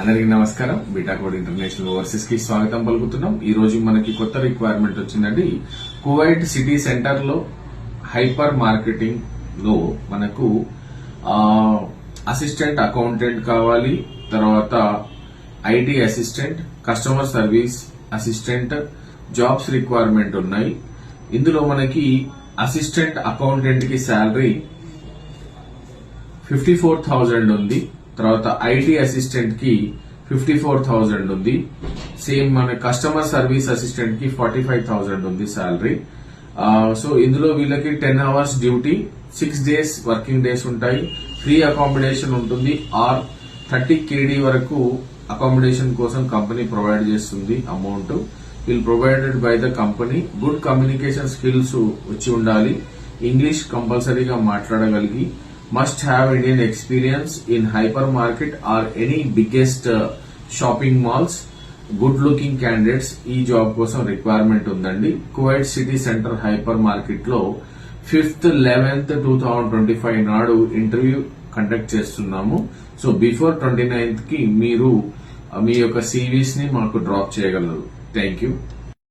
అందరికీ నమస్కారం. Beta code international overseas కి స్వాగతం పలుకుతున్నాం. ఈ రోజు మనకి కొత్త రిక్వైర్మెంట్ వచ్చిందండి. కువైట్ సిటీ సెంటర్ లో హైపర్ మార్కెటింగ్ లో మనకు అసిస్టెంట్ అకౌంటెంట్ కావాలి, తర్వాత IT assistant, customer service assistant jobs requirement ఉన్నాయి. ఇందులో మనకి అసిస్టెంట్ అకౌంటెంట్ కి శాలరీ 54,000 ఉంది. తర్వాత ఐటీ అసిస్టెంట్ కి 54,000 ఉంది. సేమ్ మన కస్టమర్ సర్వీస్ అసిస్టెంట్ కి 45,000 ఉంది శాలరీ. సో ఇందులో వీళ్ళకి 10 hours duty, 6 days working days ఉంటాయి. ఫ్రీ అకామిడేషన్ ఉంటుంది. ఆర్ 30 KD వరకు అకామిడేషన్ కోసం కంపెనీ ప్రొవైడ్ చేస్తుంది amount. Will provided by the company. Good communication skills వచ్చి ఉండాలి. ఇంగ్లీష్ కంపల్సరీగా మాట్లాడగలిగి, must have Indian experience in hypermarket or any biggest shopping malls. Good looking candidates ఈ job కోసం requirement ఉందండి. Kuwait city centre hyper market లో 5th 11th 2025 నాడు interview conduct చేస్తున్నాము. So before 29th కి మీరు మీ యొక్క సివిస్ ని మాకు డ్రాప్ చేయగలరు. Thank you.